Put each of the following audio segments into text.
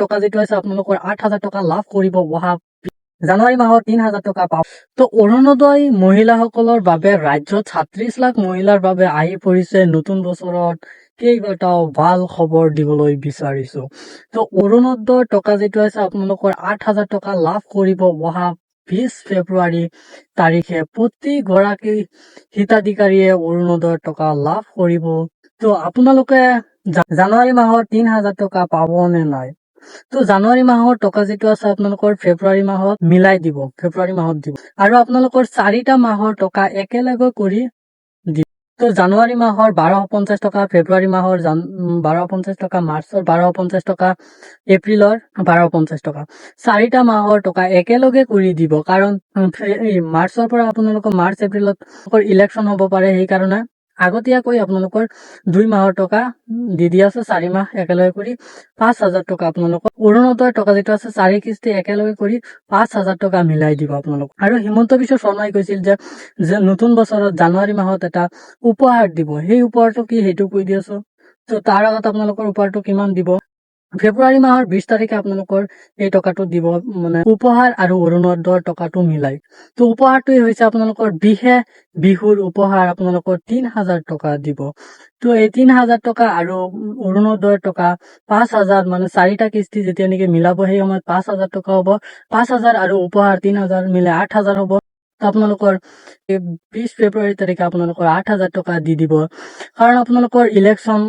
টকা যেটো আছে আপোনালোকৰ 8,000 টকা লাভ কৰিব অহা জানুৱাৰী মাহত 3,000 টকা পাব। তো অৰুণোদয় মহিলাসকলৰ বাবে ৰাজ্যত 36 লাখ মহিলাৰ বাবে আহি পৰিছে নতুন বছৰত কেইবাটাও ভাল খবৰ দিবলৈ বিচাৰিছো। তো অৰুণোদয় টকা যেটো আছে আপোনালোকৰ 8,000 টকা লাভ কৰিব অহা 20 ফেব্ৰুৱাৰী তাৰিখে প্ৰতিগৰাকী হিতাধিকাৰীয়ে অৰুণোদয় টকা লাভ কৰিব। তো আপোনালোকে জানুৱাৰী মাহত 3,000 টকা পাব নে নাই? তো জানুৱাৰী মাহৰ টকা যেটো আছে আপোনালোকৰ ফেব্ৰুৱাৰী মাহত মিলাই দিব, ফেব্ৰুৱাৰী মাহত দিব আৰু আপোনালোকৰ 4টা মাহৰ টকা একেলগে কৰি দিব। তো জানুৱাৰী মাহৰ 1250 টকা, ফেব্ৰুৱাৰী মাহৰ 1250 টকা, মাৰ্চৰ 1250 টকা, এপ্ৰিলৰ 1250 টকা, 4টা মাহৰ টকা একেলগে কৰি দিব। কাৰণ মাৰ্চৰ পৰা আপোনালোকৰ মাৰ্চ এপ্ৰিলত ইলেকশ্যন হ'ব পাৰে, সেইকাৰণে আগতীয়াকৈ আপোনালোকৰ 2 মাহৰ টকা দি আছে, 4 মাহ একেলগে কৰি 5,000 টকা আপোনালোকৰ অৰুণোদয় টকা যেটো আছে 4 কিস্তি একেলগে কৰি 5,000 টকা মিলাই দিব আপোনালোক। আৰু হিমন্ত বিশ্ব শৰ্মাই কৈছিল যে নতুন বছৰত জানুৱাৰী মাহত এটা উপহাৰ দিব। সেই উপহাৰটো কি সেইটো কৈ দি আছো। তো তাৰ আগত আপোনালোকৰ উপহাৰটো কিমান দিব? ফেব্ৰুৱাৰী মাহৰ 20 তাৰিখে আপোনালোকৰ এই টকাটো দিব, মানে উপহাৰ আৰু অৰুণোদয় টকাটো মিলাই। তো উপহাৰটোৱে হৈছে আপোনালোকৰ বিহুৰ উপহাৰ আপোনালোকৰ 3,000 টকা দিব। তো এই 3,000 টকা আৰু অৰুণোদয় টকা 5,000, মানে 4টা কিস্তি যেতিয়া নেকি মিলাব সেই সময়ত 5,000 টকা হ'ব। 5,000 আৰু উপহাৰ 3,000 মিলে 8,000 হ'ব। তো আপোনালোকৰ 20 ফেব্ৰুৱাৰী তাৰিখে আপোনালোকৰ 8,000 টকা দি দিব। কাৰণ আপোনালোকৰ ইলেকশ্যন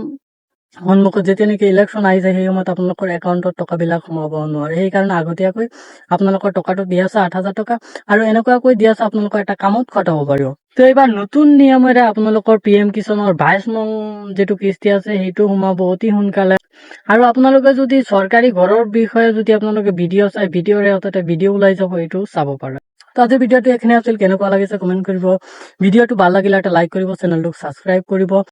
সন্মুখত যেতিয়া নেকি ইলেকশ্যন আহি যায় সেই সময়ত আপোনালোকৰ একাউণ্টত টকাবিলাক সোমাব নোৱাৰে, সেইকাৰণে আগতীয়াকৈ আপোনালোকৰ টকাটো দি আছে 8,000 টকা আৰু এনেকুৱাকৈ দি আছে আপোনালোকৰ এটা কামত খটাব পাৰিব। তো এইবাৰ নতুন নিয়মেৰে আপোনালোকৰ PM কিষাণৰ 22 নং যেটো কিস্তি আছে সেইটো সোমাব অতি সোনকালে। আৰু আপোনালোকে যদি চৰকাৰী ঘৰৰ বিষয়ে যদি আপোনালোকে ভিডিঅ' চাই, ভিডিঅ'ৰ এটা ভিডিঅ' ওলাই যাব, এইটো চাব পাৰে। তো আজি ভিডিঅ'টো এখানে আছিল, কেনেকুৱা লাগিছে কমেণ্ট কৰিব। ভিডিঅ'টো ভাল লাগিলে এটা লাইক কৰিব, চেনেলটোক ছাবস্ক্ৰাইব কৰিব।